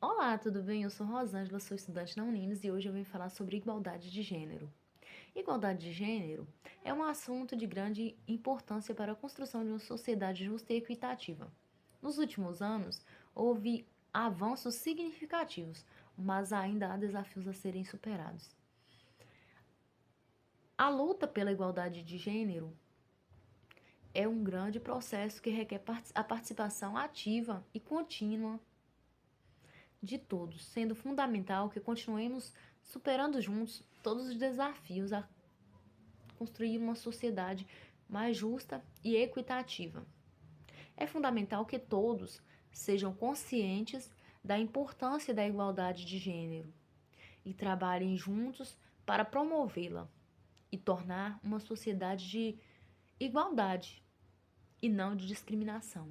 Olá, tudo bem? Eu sou Rosângela, sou estudante na Unimes e hoje eu vim falar sobre igualdade de gênero. Igualdade de gênero é um assunto de grande importância para a construção de uma sociedade justa e equitativa. Nos últimos anos, houve avanços significativos, mas ainda há desafios a serem superados. A luta pela igualdade de gênero é um grande processo que requer a participação ativa e contínua de todos, sendo fundamental que continuemos superando juntos todos os desafios a construir uma sociedade mais justa e equitativa. É fundamental que todos sejam conscientes da importância da igualdade de gênero e trabalhem juntos para promovê-la e tornar uma sociedade de igualdade e não de discriminação.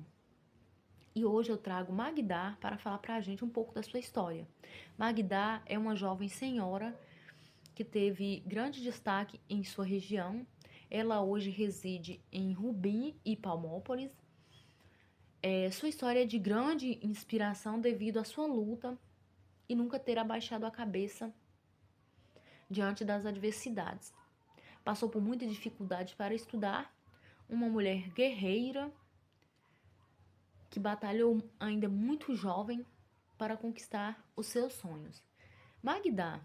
E hoje eu trago Magda para falar para a gente um pouco da sua história. Magda é uma jovem senhora que teve grande destaque em sua região. Ela hoje reside em Rubim e Palmópolis. Sua história é de grande inspiração devido à sua luta e nunca ter abaixado a cabeça diante das adversidades. Passou por muita dificuldade para estudar, uma mulher guerreira que batalhou ainda muito jovem para conquistar os seus sonhos. Magda,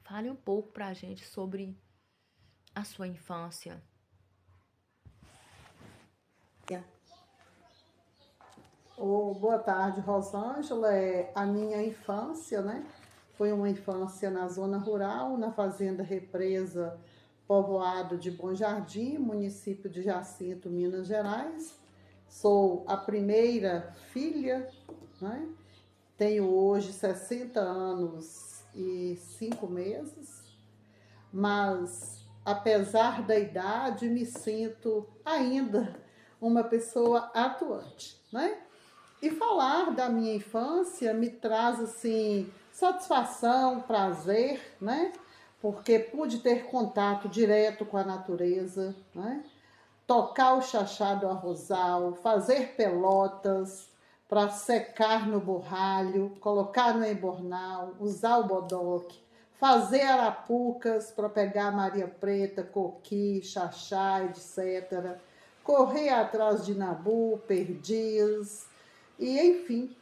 fale um pouco para a gente sobre a sua infância. Boa tarde, Rosângela. A minha infância, né? Foi uma infância na zona rural, na fazenda Represa, povoado de Bom Jardim, município de Jacinto, Minas Gerais. Sou a primeira filha, né? Tenho hoje 60 anos e 5 meses, mas apesar da idade, me sinto ainda uma pessoa atuante, né? E falar da minha infância me traz assim satisfação, prazer, né? Porque pude ter contato direto com a natureza, né? Tocar o chachado arrozal, fazer pelotas para secar no borralho, colocar no embornal, usar o bodoque, fazer arapucas para pegar Maria Preta, coqui, xaxá, etc. Correr atrás de nabu, perdiz, e enfim,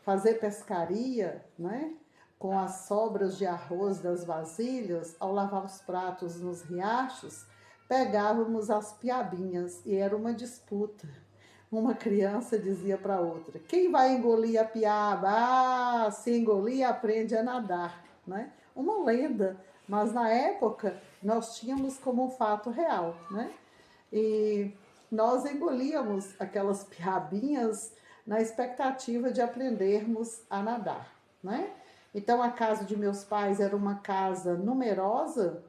fazer pescaria, né? Com as sobras de arroz das vasilhas, ao lavar os pratos nos riachos, pegávamos as piabinhas e era uma disputa. Uma criança dizia para outra: quem vai engolir a piaba? Ah, se engolir, aprende a nadar, né? Uma lenda, mas na época nós tínhamos como um fato real, né? E nós engolíamos aquelas piabinhas na expectativa de aprendermos a nadar, né? Então a casa de meus pais era uma casa numerosa,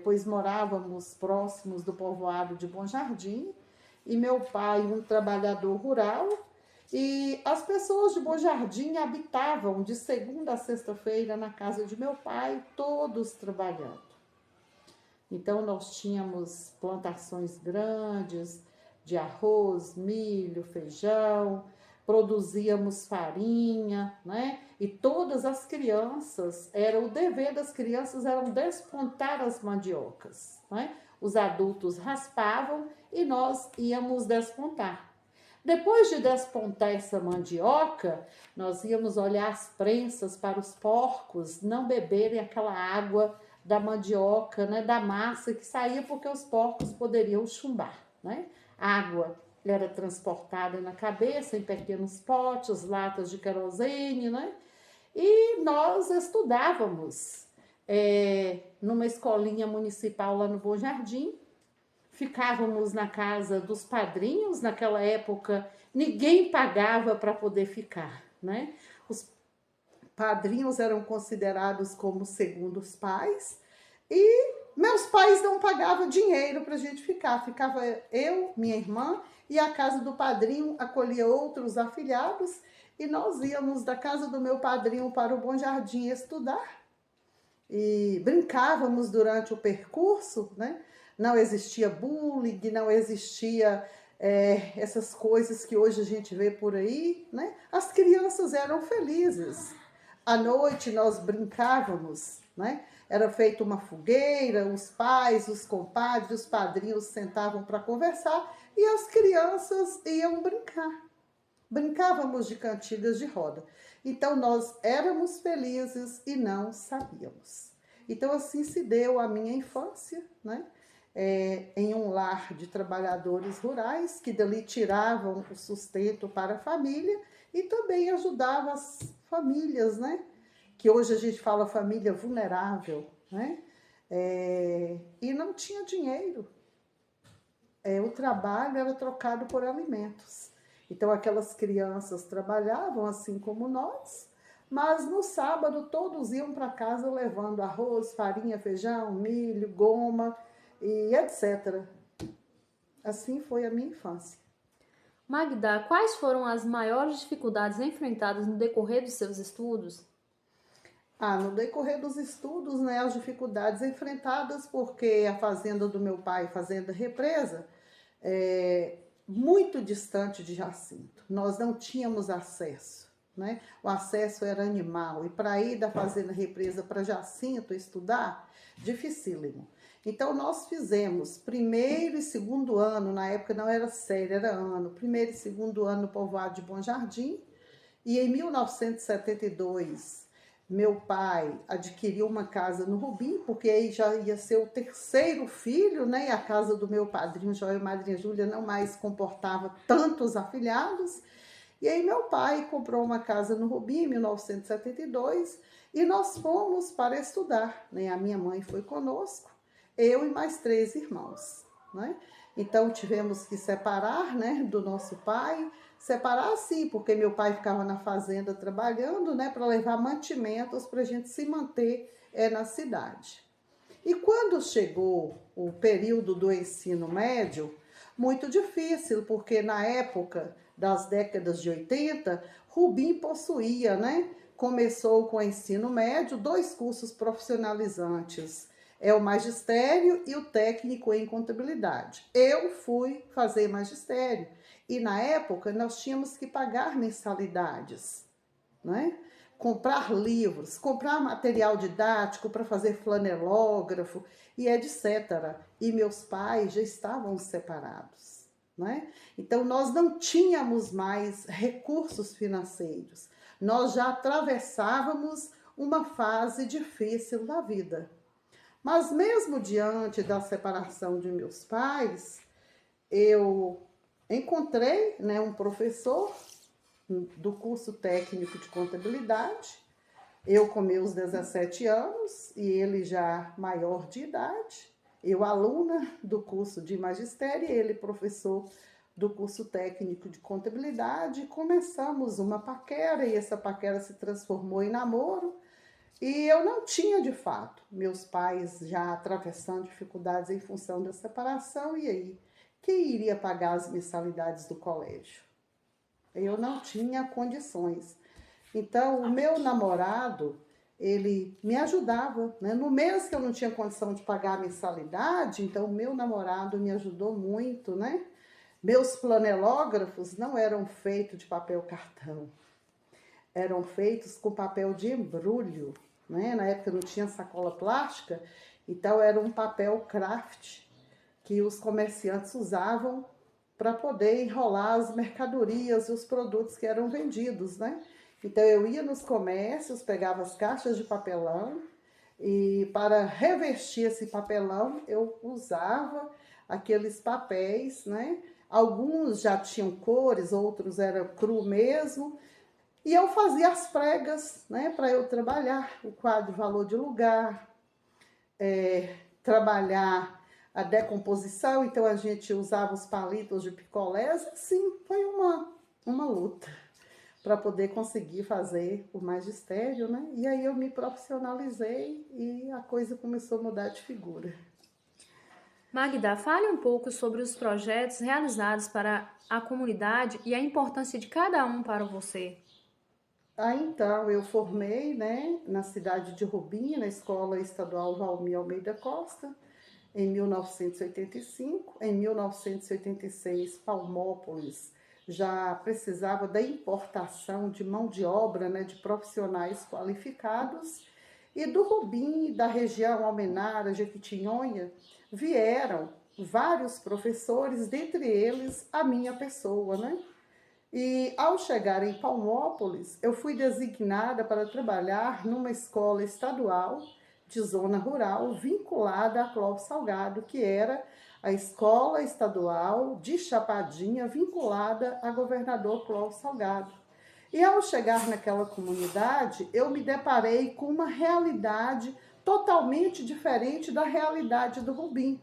pois morávamos próximos do povoado de Bom Jardim, e meu pai um trabalhador rural, e as pessoas de Bom Jardim habitavam de segunda a sexta-feira na casa de meu pai, todos trabalhando. Então nós tínhamos plantações grandes de arroz, milho, feijão, produzíamos farinha, né? E todas as crianças, o dever das crianças era despontar as mandiocas, né? Os adultos raspavam e nós íamos despontar. Depois de despontar essa mandioca, nós íamos olhar as prensas para os porcos não beberem aquela água da mandioca, né, da massa que saía, porque os porcos poderiam chumbar, né? A água era transportada na cabeça em pequenos potes, latas de querosene, né? E nós estudávamos numa escolinha municipal lá no Bom Jardim. Ficávamos na casa dos padrinhos. Naquela época ninguém pagava para poder ficar, né? Os padrinhos eram considerados como segundos pais, e meus pais não pagavam dinheiro para a gente ficar. Ficava eu, minha irmã, e a casa do padrinho acolhia outros afilhados, e nós íamos da casa do meu padrinho para o Bom Jardim estudar, e brincávamos durante o percurso, né? Não existia bullying, não existia essas coisas que hoje a gente vê por aí, né? As crianças eram felizes. À noite nós brincávamos, né? Era feita uma fogueira, os pais, os compadres, os padrinhos sentavam para conversar e as crianças iam brincar. Brincávamos de cantigas de roda. Então nós éramos felizes e não sabíamos. Então assim se deu a minha infância, né? Em um lar de trabalhadores rurais que dali tiravam o sustento para a família e também ajudava as famílias, né? Que hoje a gente fala família vulnerável, né? E não tinha dinheiro. O trabalho era trocado por alimentos. Então aquelas crianças trabalhavam assim como nós, mas no sábado todos iam para casa levando arroz, farinha, feijão, milho, goma e etc. Assim foi a minha infância. Magda, quais foram as maiores dificuldades enfrentadas no decorrer dos seus estudos? No decorrer dos estudos, né, as dificuldades enfrentadas, porque a fazenda do meu pai, Fazenda Represa, é muito distante de Jacinto. Nós não tínhamos acesso, né? O acesso era animal. E para ir da Fazenda Represa para Jacinto estudar, dificílimo. Então, nós fizemos primeiro e segundo ano, na época não era série, era ano, primeiro e segundo ano no povoado de Bom Jardim, e em 1972, meu pai adquiriu uma casa no Rubim, porque aí já ia ser o terceiro filho, né? E a casa do meu padrinho Joel e madrinha Júlia não mais comportava tantos afilhados. E aí meu pai comprou uma casa no Rubim em 1972 e nós fomos para estudar, né? A minha mãe foi conosco, eu e mais 3 irmãos, né? Então tivemos que separar, né, do nosso pai, separar sim, porque meu pai ficava na fazenda trabalhando, né, para levar mantimentos para a gente se manter na cidade. E quando chegou o período do ensino médio, muito difícil, porque na época das décadas de 80, Rubim possuía, né? Começou com o ensino médio, 2 cursos profissionalizantes. O magistério e o técnico em contabilidade. Eu fui fazer magistério e na época nós tínhamos que pagar mensalidades, né? Comprar livros, comprar material didático para fazer flanelógrafo e etc. E meus pais já estavam separados, né? Então nós não tínhamos mais recursos financeiros. Nós já atravessávamos uma fase difícil da vida. Mas mesmo diante da separação de meus pais, eu encontrei, né, um professor do curso técnico de contabilidade, eu com meus 17 anos e ele já maior de idade, eu aluna do curso de magistério e ele professor do curso técnico de contabilidade. Começamos uma paquera e essa paquera se transformou em namoro. E eu não tinha, de fato, meus pais já atravessando dificuldades em função da separação, e aí? Quem iria pagar as mensalidades do colégio? Eu não tinha condições. Então, o meu namorado, ele me ajudava, né? No mês que eu não tinha condição de pagar a mensalidade, então o meu namorado me ajudou muito, né? Meus flanelógrafos não eram feitos de papel cartão, eram feitos com papel de embrulho, né? Na época não tinha sacola plástica, então era um papel craft que os comerciantes usavam para poder enrolar as mercadorias e os produtos que eram vendidos, né? Então eu ia nos comércios, pegava as caixas de papelão e para revestir esse papelão eu usava aqueles papéis, né? Alguns já tinham cores, outros eram cru mesmo. E eu fazia as pregas, né, para eu trabalhar o quadro valor de lugar, trabalhar a decomposição. Então a gente usava os palitos de picolés. Assim, foi uma luta para poder conseguir fazer o magistério, né? E aí eu me profissionalizei e a coisa começou a mudar de figura. Magda, fale um pouco sobre os projetos realizados para a comunidade e a importância de cada um para você. Então, eu formei, né, na cidade de Rubim, na Escola Estadual Valmir Almeida Costa. em 1985. Em 1986, Palmópolis já precisava da importação de mão de obra, né, de profissionais qualificados, e do Rubim, da região Almenara, Jequitinhonha, vieram vários professores, dentre eles a minha pessoa, né? E ao chegar em Palmópolis, eu fui designada para trabalhar numa escola estadual de zona rural vinculada a Clóvis Salgado, que era a escola estadual de Chapadinha vinculada a governador Clóvis Salgado. E ao chegar naquela comunidade, eu me deparei com uma realidade totalmente diferente da realidade do Rubim.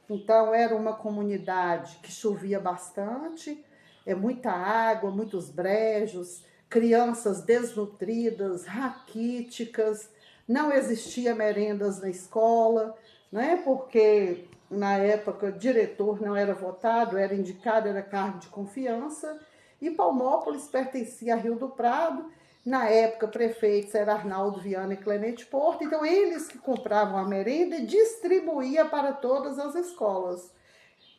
Então, era uma comunidade que chovia bastante, muita água, muitos brejos, crianças desnutridas, raquíticas, não existia merendas na escola, né? Porque na época o diretor não era votado, era indicado, era cargo de confiança, e Palmópolis pertencia a Rio do Prado. Na época, prefeitos era Arnaldo Viana e Clemente Porto, então eles que compravam a merenda e distribuíam para todas as escolas.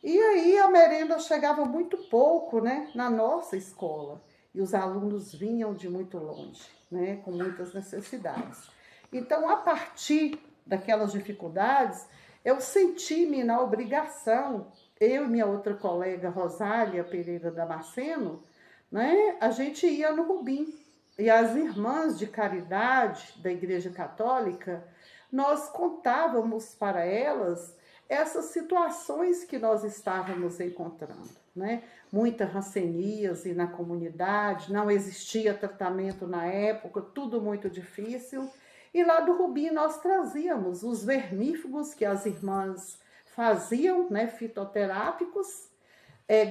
E aí a merenda chegava muito pouco, né, na nossa escola, e os alunos vinham de muito longe, né, com muitas necessidades. Então, a partir daquelas dificuldades, eu senti-me na obrigação, eu e minha outra colega, Rosália Pereira Damasceno, né, a gente ia no Rubim. E as irmãs de caridade da Igreja Católica, nós contávamos para elas essas situações que nós estávamos encontrando, né? Muita hanseníase na comunidade, não existia tratamento na época, tudo muito difícil. E lá do Rubim nós trazíamos os vermífugos que as irmãs faziam, né, fitoterápicos,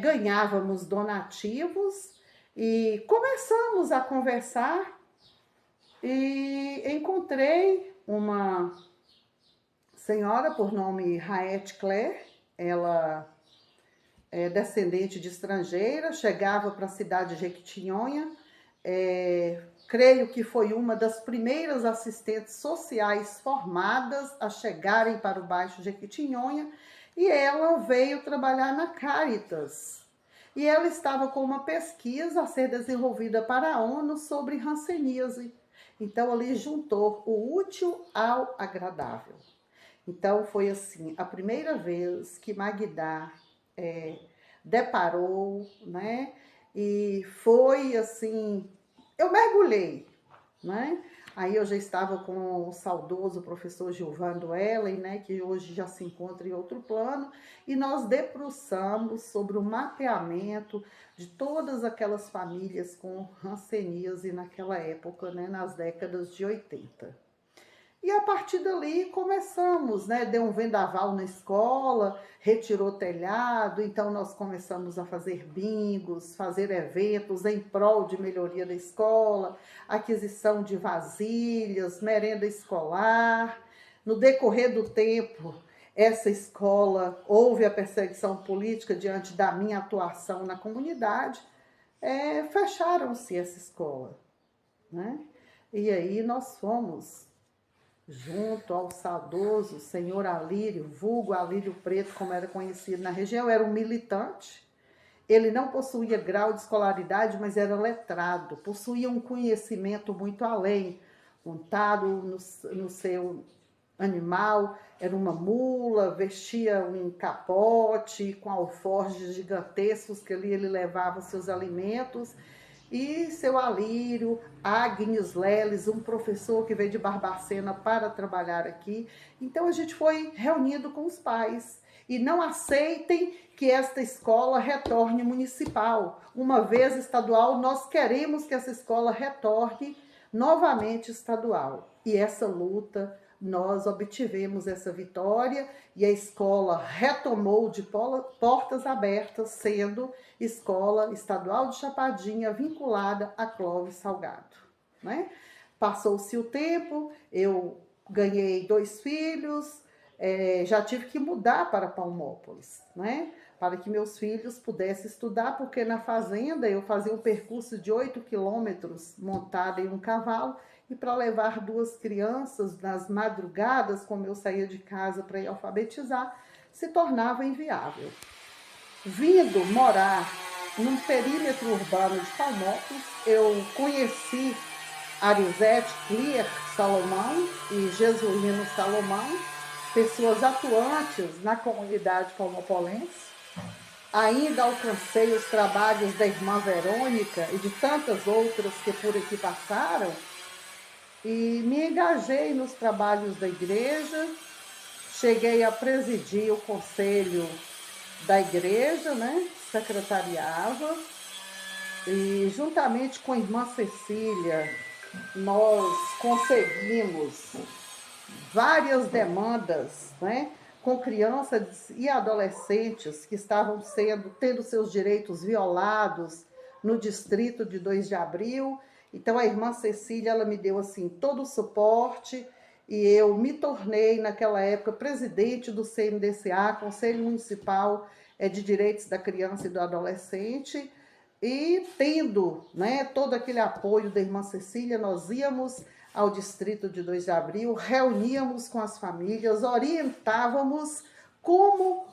ganhávamos donativos e começamos a conversar e encontrei uma senhora por nome Raete Claire. Ela é descendente de estrangeira, chegava para a cidade de Jequitinhonha, creio que foi uma das primeiras assistentes sociais formadas a chegarem para o Baixo Jequitinhonha, e ela veio trabalhar na Caritas. E ela estava com uma pesquisa a ser desenvolvida para a ONU sobre hanseníase. Então, ali juntou o útil ao agradável. Então, foi assim, a primeira vez que Magda deparou, né? E foi assim, eu mergulhei, né? Aí eu já estava com o saudoso professor Gilvando Ellen, né, que hoje já se encontra em outro plano, e nós debruçamos sobre o mapeamento de todas aquelas famílias com hanseníase naquela época, né, nas décadas de 80. E a partir dali começamos, né? Deu um vendaval na escola, retirou o telhado, então nós começamos a fazer bingos, fazer eventos em prol de melhoria da escola, aquisição de vasilhas, merenda escolar. No decorrer do tempo, essa escola, houve a perseguição política diante da minha atuação na comunidade, fecharam-se essa escola, né? E aí nós fomos junto ao saudoso senhor Alírio, vulgo Alírio Preto, como era conhecido na região. Era um militante, ele não possuía grau de escolaridade, mas era letrado, possuía um conhecimento muito além, montado no seu animal, era uma mula, vestia um capote com alforjes gigantescos que ali ele levava seus alimentos. E seu Alírio, Agnes Leles, um professor que veio de Barbacena para trabalhar aqui. Então a gente foi reunido com os pais. E não aceitem que esta escola retorne municipal. Uma vez estadual, nós queremos que essa escola retorne novamente estadual. E essa luta, nós obtivemos essa vitória e a escola retomou de portas abertas, sendo escola estadual de Chapadinha vinculada a Clóvis Salgado, né? Passou-se o tempo, eu ganhei 2 filhos, já tive que mudar para Palmópolis, né? para que meus filhos pudessem estudar, porque na fazenda eu fazia um percurso de 8 quilômetros montada em um cavalo, e para levar 2 crianças nas madrugadas, como eu saía de casa para ir alfabetizar, se tornava inviável. Vindo morar num perímetro urbano de Palmópolis, eu conheci Arizete Clear Salomão e Jesuíno Salomão, pessoas atuantes na comunidade palmopolense. Ainda alcancei os trabalhos da irmã Verônica e de tantas outras que por aqui passaram, e me engajei nos trabalhos da igreja. Cheguei a presidir o conselho da igreja, né? Secretariava, e juntamente com a irmã Cecília, nós conseguimos várias demandas, né? Com crianças e adolescentes que estavam tendo seus direitos violados no distrito de 2 de abril. Então a irmã Cecília, ela me deu assim todo o suporte, e eu me tornei naquela época presidente do CMDCA, Conselho Municipal de Direitos da Criança e do Adolescente, e tendo, né, todo aquele apoio da irmã Cecília, nós íamos ao distrito de 2 de abril, reuníamos com as famílias, orientávamos como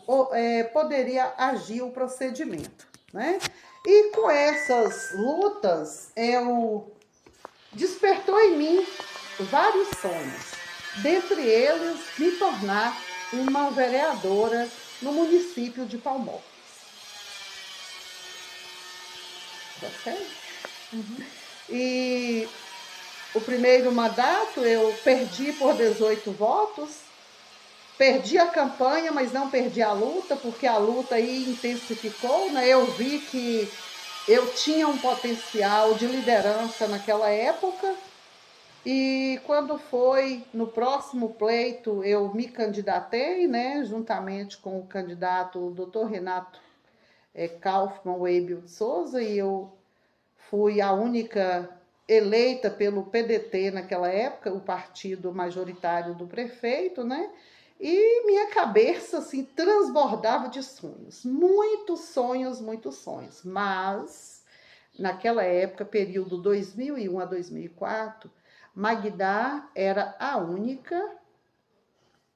poderia agir o procedimento, né? E com essas lutas, despertou em mim vários sonhos, dentre eles me tornar uma vereadora no município de Palmópolis. Tá certo? E o primeiro mandato eu perdi por 18 votos, perdi a campanha, mas não perdi a luta, porque a luta aí intensificou, né? Eu vi que eu tinha um potencial de liderança naquela época, e quando foi no próximo pleito, eu me candidatei, né? Juntamente com o candidato Dr. Renato Kaufmann Weibel de Souza, e eu fui a única eleita pelo PDT naquela época, o partido majoritário do prefeito, né? E minha cabeça assim transbordava de sonhos, muitos sonhos, mas naquela época, período 2001 a 2004, Magda era a única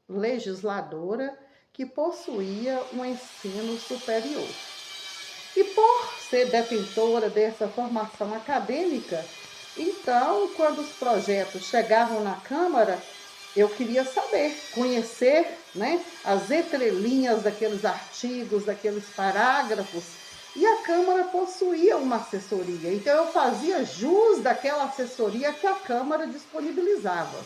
legisladora que possuía um ensino superior. E por ser detentora dessa formação acadêmica, então, quando os projetos chegavam na Câmara, eu queria saber, conhecer, né, as entrelinhas daqueles artigos, daqueles parágrafos, e a Câmara possuía uma assessoria. Então, eu fazia jus daquela assessoria que a Câmara disponibilizava.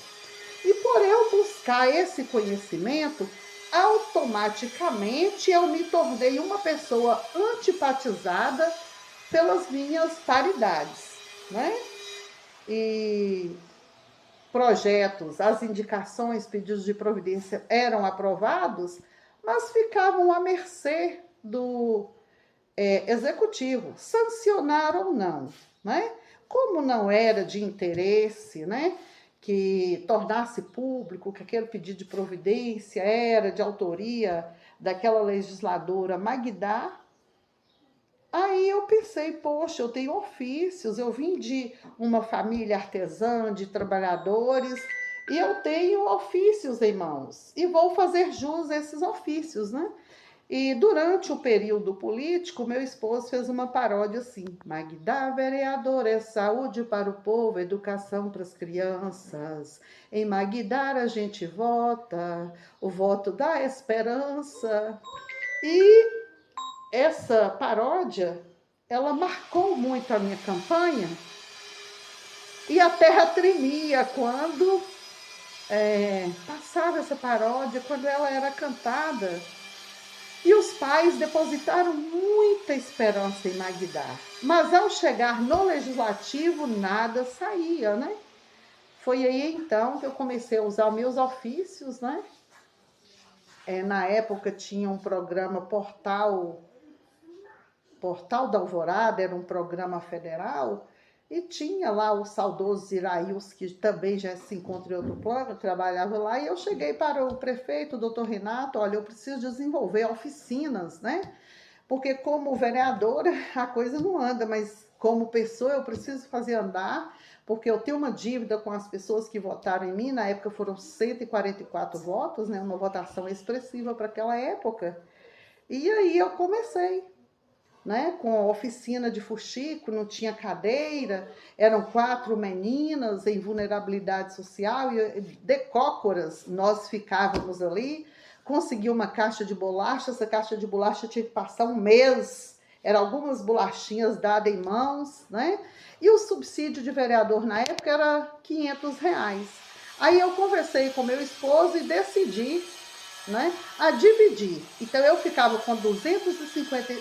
E por eu buscar esse conhecimento, automaticamente eu me tornei uma pessoa antipatizada pelas minhas paridades, né? E projetos, as indicações, pedidos de providência eram aprovados, mas ficavam à mercê do executivo, sancionar ou não, né? Como não era de interesse, né, que tornasse público que aquele pedido de providência era de autoria daquela legisladora Magda, aí eu pensei, poxa, eu tenho ofícios, eu vim de uma família artesã, de trabalhadores, e eu tenho ofícios em mãos, e vou fazer jus a esses ofícios, né? E durante o período político, meu esposo fez uma paródia assim: Magda, vereadora, é saúde para o povo, educação para as crianças. Em Magda a gente vota, o voto da esperança. E essa paródia, ela marcou muito a minha campanha, e a terra tremia quando passava essa paródia, quando ela era cantada. E os pais depositaram muita esperança em Magda. Mas ao chegar no legislativo, nada saía, né? Foi aí então que eu comecei a usar meus ofícios, né? Na época tinha um programa Portal da Alvorada, era um programa federal, e tinha lá o saudoso Iraíus, que também já se encontra em outro plano, trabalhava lá, e eu cheguei para o prefeito, o doutor Renato, olha, eu preciso desenvolver oficinas, né, porque como vereadora a coisa não anda, mas como pessoa eu preciso fazer andar, porque eu tenho uma dívida com as pessoas que votaram em mim. Na época foram 144 votos, né? Uma votação expressiva para aquela época. E aí eu comecei, né, com a oficina de fuxico, não tinha cadeira, eram 4 meninas em vulnerabilidade social, e decócoras nós ficávamos ali, consegui uma caixa de bolacha, essa caixa de bolacha tinha que passar um mês, eram algumas bolachinhas dadas em mãos, né, e o subsídio de vereador na época era R$ 500. Aí eu conversei com meu esposo e decidi, né, a dividir. Então eu ficava com R$ 250 e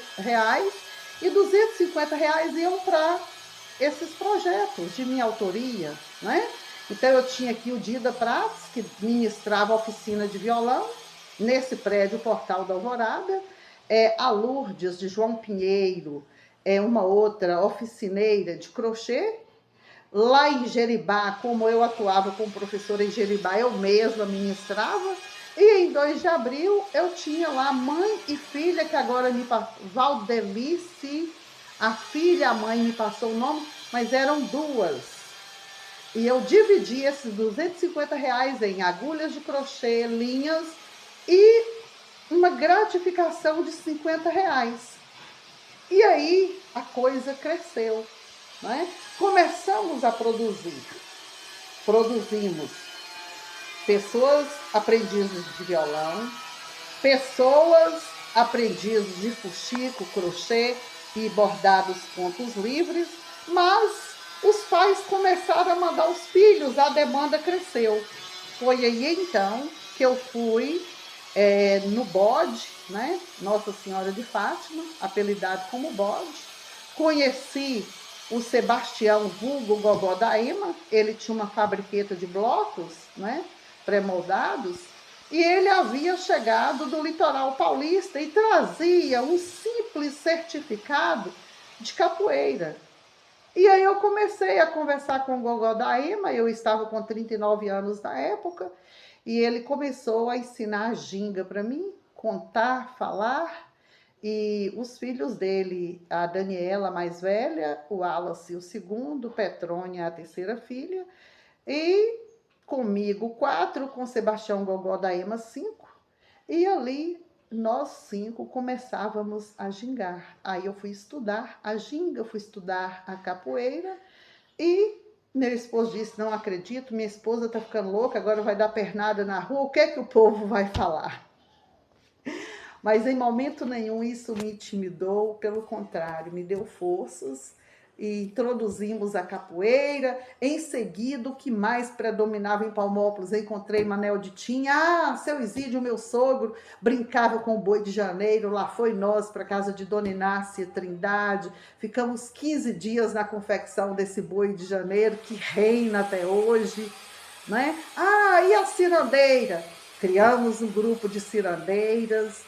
R$ 250 iam para esses projetos de minha autoria, né? Então eu tinha aqui o Dida Prates, que ministrava a oficina de violão nesse prédio Portal da Alvorada, a Lourdes de João Pinheiro, uma outra oficineira de crochê. Lá em Jeribá, como eu atuava como professora em Jeribá, eu mesma ministrava. E em 2 de abril eu tinha lá mãe e filha, que agora me passou, Valdelice, a filha e a mãe me passou o nome, mas eram 2. E eu dividi esses R$ 250 em agulhas de crochê, linhas e uma gratificação de R$ 50. E aí a coisa cresceu, né? Começamos a produzimos pessoas aprendizes de violão, pessoas aprendizes de fuxico, crochê e bordados pontos livres, mas os pais começaram a mandar os filhos, a demanda cresceu. Foi aí então que eu fui no bode, né? Nossa Senhora de Fátima, apelidado como bode. Conheci o Sebastião vulgo Gogó da Ema, ele tinha uma fabriqueta de blocos, né, pré-moldados, e ele havia chegado do litoral paulista e trazia um simples certificado de capoeira. E aí eu comecei a conversar com o Gogó da Ema, eu estava com 39 anos na época, e ele começou a ensinar a ginga para mim, contar, falar. E os filhos dele, a Daniela, a mais velha, o Wallace, o segundo, Petrônia, a terceira filha, e comigo 4, com Sebastião Gogó da Ema 5, e ali nós 5 começávamos a gingar. Aí eu fui estudar a ginga, fui estudar a capoeira, e meu esposo disse: não acredito, minha esposa tá ficando louca, agora vai dar pernada na rua, o que é que o povo vai falar? Mas em momento nenhum isso me intimidou, pelo contrário, me deu forças, e introduzimos a capoeira. Em seguida, o que mais predominava em Palmópolis, eu encontrei Manel de Tinha. Seu Isídio, meu sogro, brincava com o boi de janeiro, lá foi nós para casa de Dona Inácia Trindade, ficamos 15 dias na confecção desse boi de janeiro, que reina até hoje, né? E a cirandeira? Criamos um grupo de cirandeiras.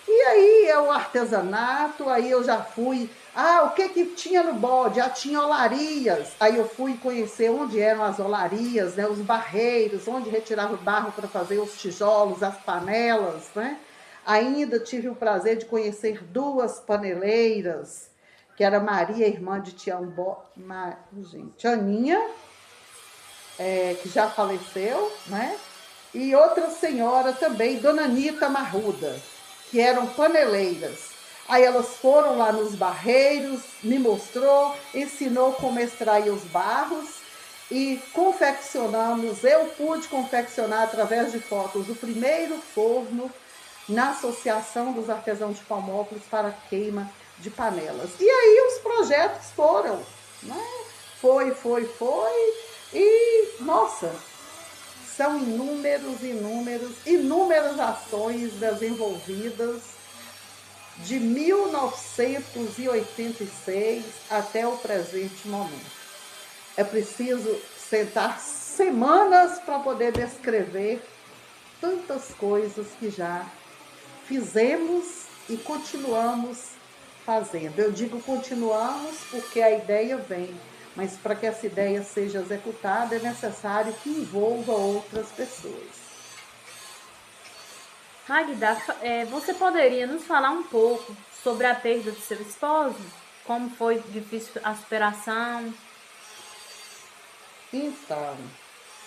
E aí é o artesanato, aí eu já fui. O que tinha no bode? Tinha olarias. Aí eu fui conhecer onde eram as olarias, né? Os barreiros, onde retirava o barro para fazer os tijolos, as panelas, né? Ainda tive o prazer de conhecer 2 paneleiras, que era Maria, irmã de Aninha, que já faleceu, né? E outra senhora também, Dona Anita Marruda, que eram paneleiras. Aí elas foram lá nos barreiros, me mostrou, ensinou como extrair os barros, e confeccionamos, eu pude confeccionar através de fotos, o primeiro forno na Associação dos Artesãos de Palmópolis para queima de panelas. E aí os projetos foram, né? Foi, e nossa, são inúmeras ações desenvolvidas de 1986 até o presente momento. É preciso sentar semanas para poder descrever tantas coisas que já fizemos e continuamos fazendo. Eu digo continuamos porque a ideia vem, mas para que essa ideia seja executada é necessário que envolva outras pessoas. Magda, você poderia nos falar um pouco sobre a perda do seu esposo? Como foi difícil a superação? Então,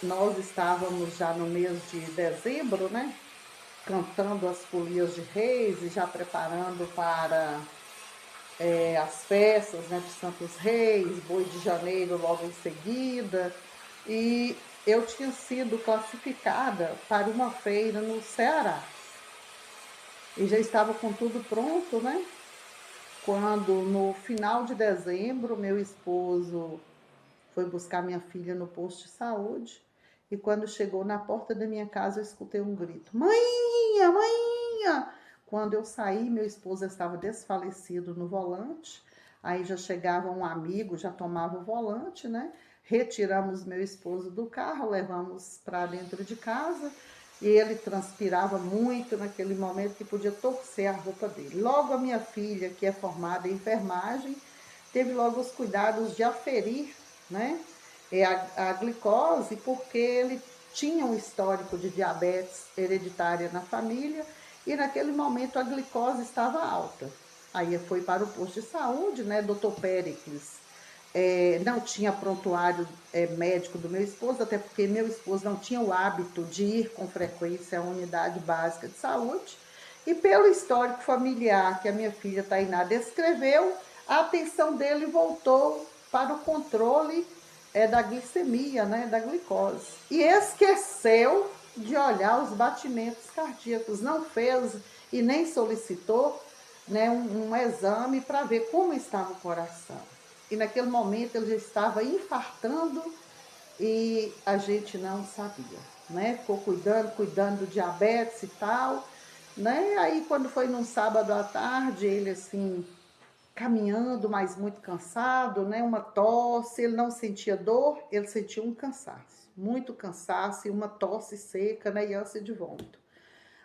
nós estávamos já no mês de dezembro, né? Cantando as folias de reis e já preparando para as festas, né, de Santos Reis, Boi de Janeiro logo em seguida. E eu tinha sido classificada para uma feira no Ceará. E já estava com tudo pronto, né? Quando no final de dezembro, meu esposo foi buscar minha filha no posto de saúde. E quando chegou na porta da minha casa, eu escutei um grito: Mãinha, mãinha! Quando eu saí, meu esposo estava desfalecido no volante. Aí já chegava um amigo, já tomava o volante, né? Retiramos meu esposo do carro, levamos para dentro de casa. E ele transpirava muito naquele momento que podia torcer a roupa dele. Logo a minha filha, que é formada em enfermagem, teve logo os cuidados de aferir, né, a glicose, porque ele tinha um histórico de diabetes hereditária na família e naquele momento a glicose estava alta. Aí foi para o posto de saúde, né, doutor Péricles. Não tinha prontuário médico do meu esposo, até porque meu esposo não tinha o hábito de ir com frequência à unidade básica de saúde. E pelo histórico familiar que a minha filha Tainá descreveu, a atenção dele voltou para o controle da glicemia, né, da glicose. E esqueceu de olhar os batimentos cardíacos, não fez e nem solicitou, né, um exame para ver como estava o coração. E naquele momento ele já estava infartando e a gente não sabia, né? Ficou cuidando do diabetes e tal, né? Aí quando foi num sábado à tarde, ele assim, caminhando, mas muito cansado, né? Uma tosse, ele não sentia dor, ele sentia um cansaço, muito cansaço e uma tosse seca, né? E ânsia de vômito.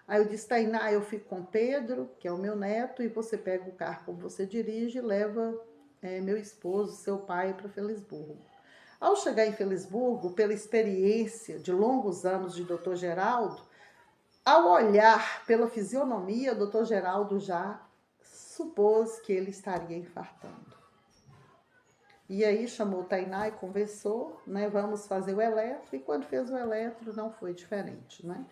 Aí eu disse: Tainá, eu fico com o Pedro, que é o meu neto, e você pega o carro como você dirige e leva meu esposo, seu pai, para Felisburgo. Ao chegar em Felisburgo, pela experiência de longos anos de Dr. Geraldo, ao olhar pela fisionomia, o Dr. Geraldo já supôs que ele estaria infartando. E aí chamou o Tainá e conversou, né? Vamos fazer o eletro. E quando fez o eletro, não foi diferente, né?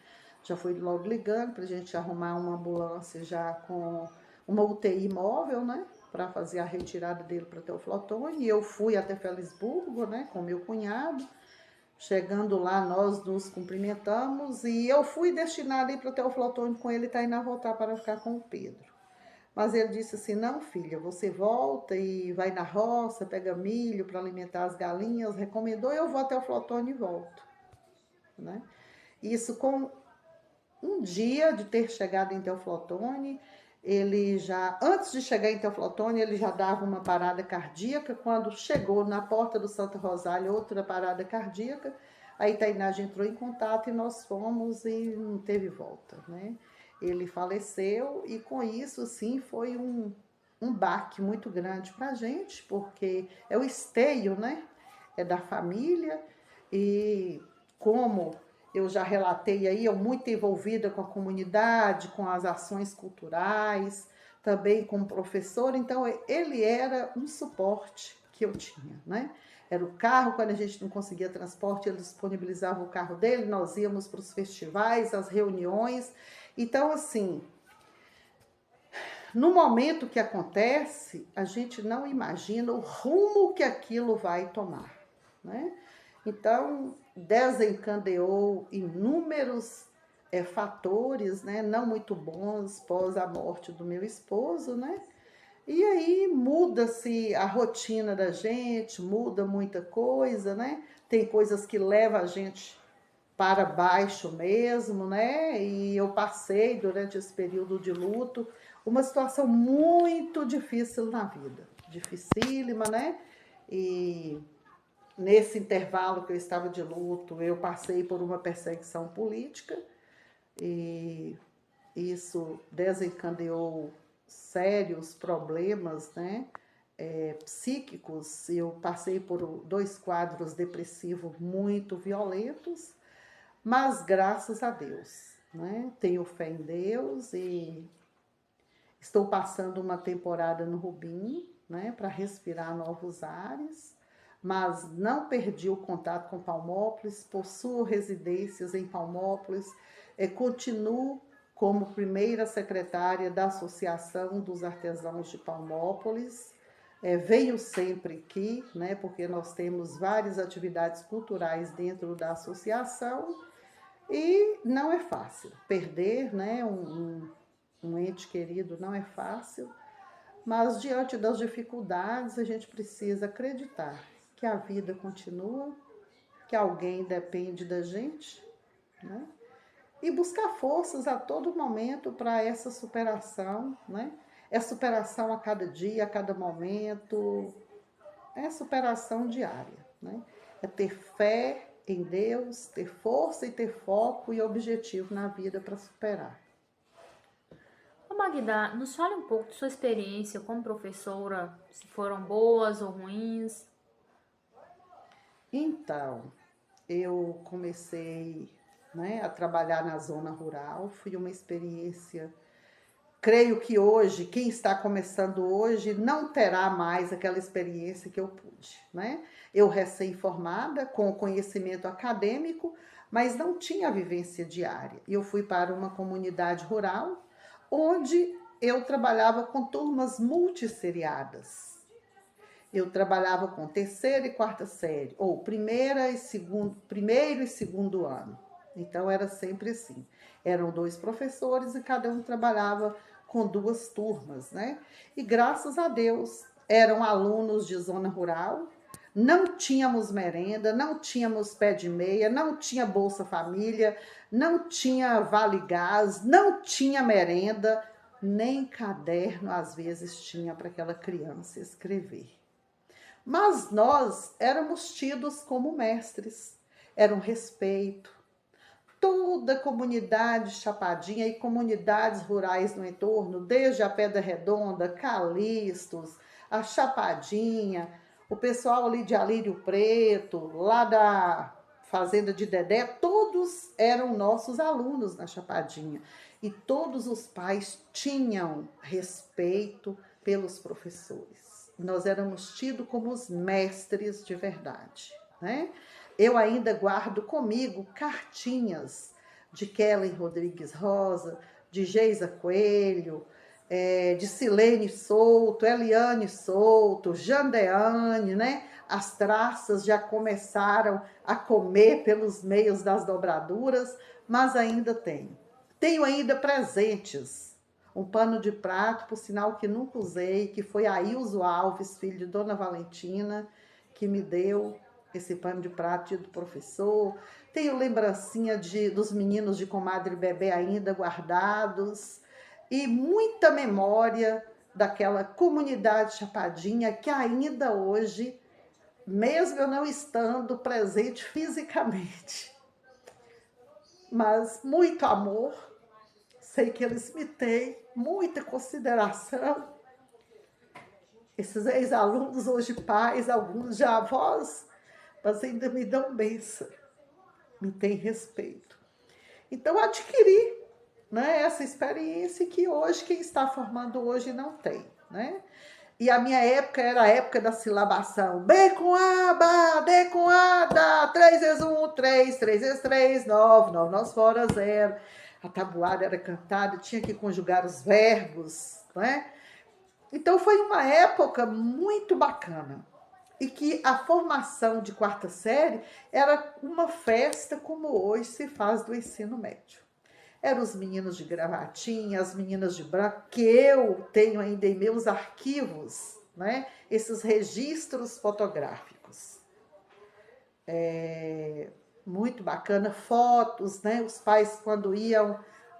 Já foi logo ligando para a gente arrumar uma ambulância já com uma UTI móvel, né? Para fazer a retirada dele para Teoflotone. E eu fui até Felisburgo, né? Com meu cunhado. Chegando lá, nós nos cumprimentamos. E eu fui destinada a ir para Teoflotone com ele e Tainá voltar para ficar com o Pedro. Mas ele disse assim: não, filha, você volta e vai na roça, pega milho para alimentar as galinhas. Recomendou, eu vou até o Flotone e volto, né? Isso com um dia de ter chegado em Teoflotone, ele já, antes de chegar em Teoflotone, ele já dava uma parada cardíaca. Quando chegou na porta do Santa Rosália, outra parada cardíaca, a Itainagem entrou em contato e nós fomos e não teve volta, né? Ele faleceu e com isso, sim, foi um baque muito grande para a gente, porque é o esteio, né? É da família e como eu já relatei aí, eu muito envolvida com a comunidade, com as ações culturais, também como professor, então ele era um suporte que eu tinha, né? Era o carro, quando a gente não conseguia transporte, ele disponibilizava o carro dele, nós íamos para os festivais, as reuniões. Então, assim, no momento que acontece, a gente não imagina o rumo que aquilo vai tomar, né? Então, desencadeou inúmeros fatores, né, não muito bons pós a morte do meu esposo, né? E aí muda-se a rotina da gente, muda muita coisa, né? Tem coisas que levam a gente para baixo mesmo, né? E eu passei durante esse período de luto uma situação muito difícil na vida, dificílima, né? E nesse intervalo que eu estava de luto, eu passei por uma perseguição política e isso desencadeou sérios problemas, né? Psíquicos. Eu passei por 2 quadros depressivos muito violentos, mas graças a Deus, né? Tenho fé em Deus e Estou passando uma temporada no Rubim, né, para respirar novos ares, mas não perdi o contato com Palmópolis, possuo residências em Palmópolis, continuo como primeira secretária da Associação dos Artesãos de Palmópolis, venho sempre aqui, né, porque nós temos várias atividades culturais dentro da associação e não é fácil. Perder, né, um ente querido não é fácil, mas diante das dificuldades a gente precisa acreditar que a vida continua, que alguém depende da gente, né? E buscar forças a todo momento para essa superação, né? É superação a cada dia, a cada momento, é superação diária, né? É ter fé em Deus, ter força e ter foco e objetivo na vida para superar. Ô Magda, nos fale um pouco de sua experiência como professora, se foram boas ou ruins. Então, eu comecei, né, a trabalhar na zona rural, foi uma experiência. Creio que hoje, quem está começando hoje, não terá mais aquela experiência que eu pude, né? Eu recém-formada, com conhecimento acadêmico, mas não tinha vivência diária. Eu fui para uma comunidade rural, onde eu trabalhava com turmas multisseriadas. Eu trabalhava com terceira e quarta série, ou primeiro e segundo ano. Então era sempre assim. Eram 2 professores e cada um trabalhava com 2 turmas, né? E graças a Deus eram alunos de zona rural, não tínhamos merenda, não tínhamos pé de meia, não tinha Bolsa Família, não tinha Vale Gás, não tinha merenda, nem caderno às vezes tinha para aquela criança escrever. Mas nós éramos tidos como mestres, era um respeito. Toda a comunidade Chapadinha e comunidades rurais no entorno, desde a Pedra Redonda, Calixtos, a Chapadinha, o pessoal ali de Alírio Preto, lá da Fazenda de Dedé, todos eram nossos alunos na Chapadinha. E todos os pais tinham respeito pelos professores. Nós éramos tidos como os mestres de verdade, né? Eu ainda guardo comigo cartinhas de Kellen Rodrigues Rosa, de Geisa Coelho, de Silene Souto, Eliane Souto, Jandeane, né? As traças já começaram a comer pelos meios das dobraduras, mas ainda tenho. Tenho ainda presentes. Um pano de prato, por sinal que nunca usei, que foi a Ilso Alves, filho de Dona Valentina, que me deu esse pano de prato do professor. Tenho lembrancinha dos meninos de Comadre Bebê ainda guardados. E muita memória daquela comunidade Chapadinha que ainda hoje, mesmo eu não estando presente fisicamente, mas muito amor. Sei que eles me têm muita consideração. Esses ex-alunos, hoje pais, alguns já avós, mas ainda me dão bênção, me têm respeito. Então, adquiri, né, essa experiência que hoje, quem está formando hoje não tem, né? E a minha época era a época da silabação. B com A, ba, D com A, dá, 3 vezes 1, 3, 3 vezes 3, 9, 9 nós fora 0. A tabuada era cantada, tinha que conjugar os verbos, né? Então foi uma época muito bacana. E que a formação de quarta série era uma festa como hoje se faz do ensino médio. Eram os meninos de gravatinha, as meninas de branco, que eu tenho ainda em meus arquivos, né? Esses registros fotográficos. Muito bacana, fotos, né? Os pais, quando iam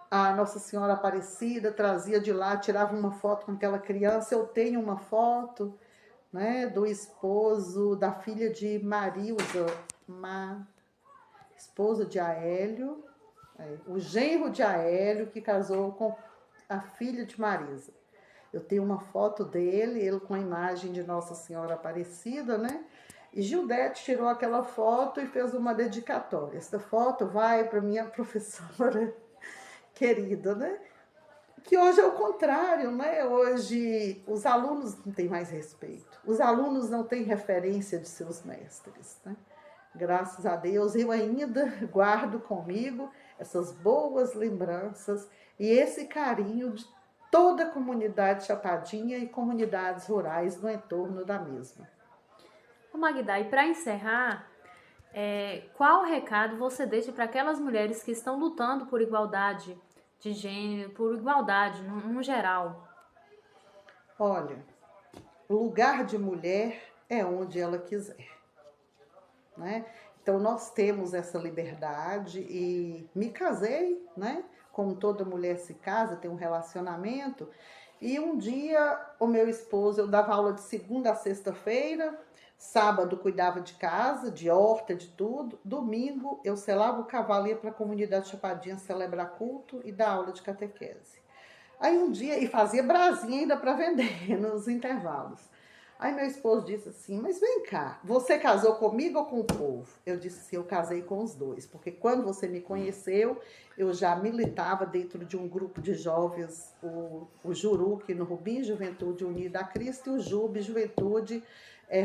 a Nossa Senhora Aparecida, trazia de lá, tirava uma foto com aquela criança. Eu tenho uma foto, né, do esposo, da filha de Marilza, esposa de Aélio, o genro de Aélio, que casou com a filha de Marisa. Eu tenho uma foto dele, ele com a imagem de Nossa Senhora Aparecida, né? E Gildete tirou aquela foto e fez uma dedicatória. Essa foto vai para minha professora querida, né? Que hoje é o contrário, né? Hoje os alunos não têm mais respeito, os alunos não têm referência de seus mestres, né? Graças a Deus, eu ainda guardo comigo essas boas lembranças e esse carinho de toda a comunidade chapadinha e comunidades rurais no entorno da mesma. Ô Magda, e para encerrar, qual recado você deixa para aquelas mulheres que estão lutando por igualdade de gênero, por igualdade no geral? Olha, o lugar de mulher é onde ela quiser, né? Então nós temos essa liberdade e me casei, né? Como toda mulher se casa, tem um relacionamento. E um dia o meu esposo, eu dava aula de segunda a sexta-feira, sábado cuidava de casa, de horta, de tudo. Domingo eu selava o cavalo, ia para a comunidade Chapadinha celebrar culto e dar aula de catequese. Aí um dia, e fazia brasinha ainda para vender nos intervalos. Aí meu esposo disse assim, mas vem cá, você casou comigo ou com o povo? Eu disse assim, eu casei com os dois, porque quando você me conheceu, eu já militava dentro de um grupo de jovens, o Juruque no Rubim, Juventude Unida a Cristo, e o Jube, Juventude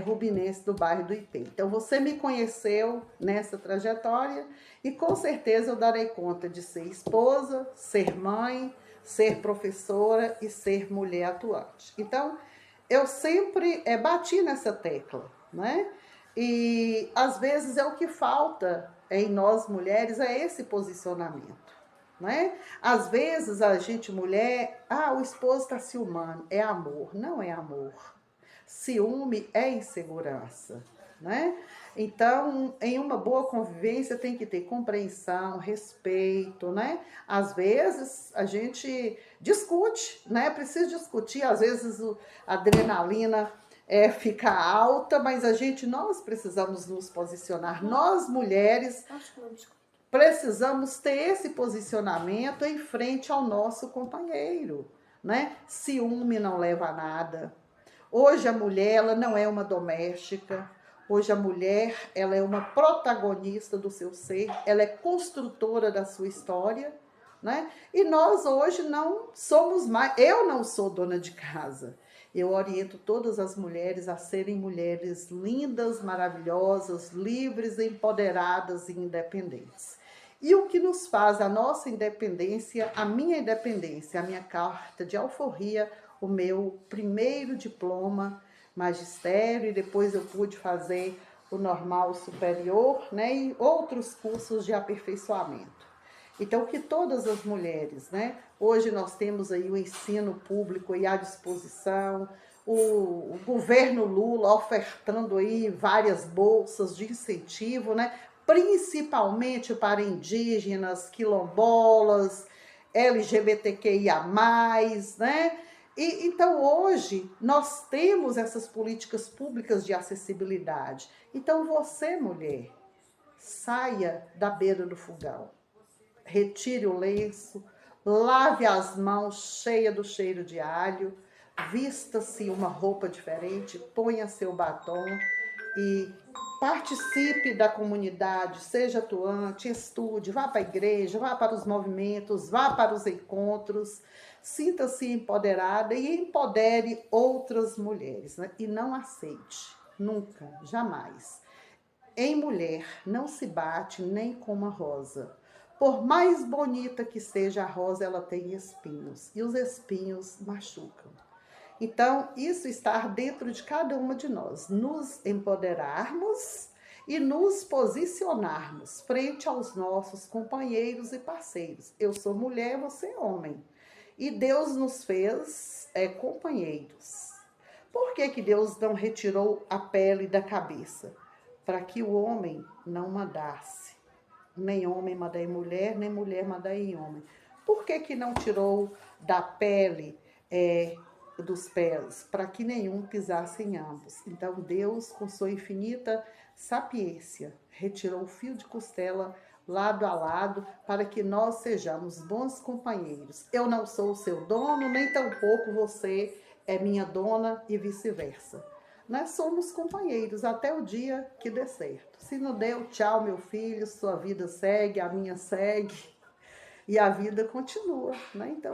Rubinense do bairro do Ipê. Então você me conheceu nessa trajetória e com certeza eu darei conta de ser esposa, ser mãe, ser professora e ser mulher atuante. Então, eu sempre bati nessa tecla, né? E às vezes é o que falta em nós mulheres, é esse posicionamento, né? Às vezes a gente mulher, o esposo está ciumando, é amor, não é amor. Ciúme é insegurança, né? Então, em uma boa convivência tem que ter compreensão, respeito, né? Às vezes a gente discute, né? Precisa discutir, às vezes a adrenalina fica alta, mas nós precisamos nos posicionar. Nós mulheres precisamos ter esse posicionamento em frente ao nosso companheiro, né? Ciúme não leva a nada. Hoje a mulher, ela não é uma doméstica. Hoje a mulher, ela é uma protagonista do seu ser, ela é construtora da sua história, né? E nós hoje não somos mais, eu não sou dona de casa. Eu oriento todas as mulheres a serem mulheres lindas, maravilhosas, livres, empoderadas e independentes. E o que nos faz a nossa independência, a minha carta de alforria, o meu primeiro diploma, magistério, e depois eu pude fazer o normal superior, né, e outros cursos de aperfeiçoamento. Então, que todas as mulheres, né, hoje nós temos aí o ensino público aí à disposição, o governo Lula ofertando aí várias bolsas de incentivo, né, principalmente para indígenas, quilombolas, LGBTQIA+, né? E, então, hoje, nós temos essas políticas públicas de acessibilidade. Então, você, mulher, saia da beira do fogão, retire o lenço, lave as mãos cheias do cheiro de alho, vista-se uma roupa diferente, ponha seu batom e participe da comunidade, seja atuante, estude, vá para a igreja, vá para os movimentos, vá para os encontros, sinta-se empoderada e empodere outras mulheres, né? E não aceite, nunca, jamais. Em mulher não se bate nem com uma rosa. Por mais bonita que seja a rosa, ela tem espinhos, e os espinhos machucam. Então, isso está dentro de cada uma de nós, nos empoderarmos e nos posicionarmos frente aos nossos companheiros e parceiros. Eu sou mulher, você é homem. E Deus nos fez companheiros. Por que Deus não retirou a pele da cabeça? Para que o homem não mandasse. Nem homem manda em mulher, nem mulher manda em homem. Por que não tirou da pele dos pés? Para que nenhum pisasse em ambos. Então Deus, com sua infinita sapiência, retirou o fio de costela lado a lado para que nós sejamos bons companheiros. Eu não sou o seu dono, nem tampouco você é minha dona e vice-versa. Nós somos companheiros até o dia que dê certo. Se não deu, tchau, meu filho, sua vida segue, a minha segue e a vida continua, né? Então,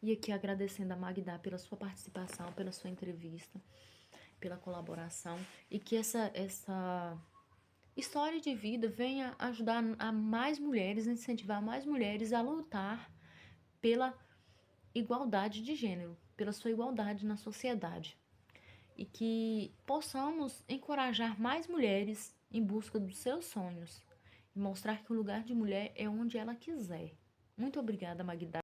E aqui agradecendo a Magda pela sua participação, pela sua entrevista, pela colaboração, e que essa história de vida venha ajudar a mais mulheres, incentivar mais mulheres a lutar pela igualdade de gênero, pela sua igualdade na sociedade. E que possamos encorajar mais mulheres em busca dos seus sonhos e mostrar que o lugar de mulher é onde ela quiser. Muito obrigada, Magda.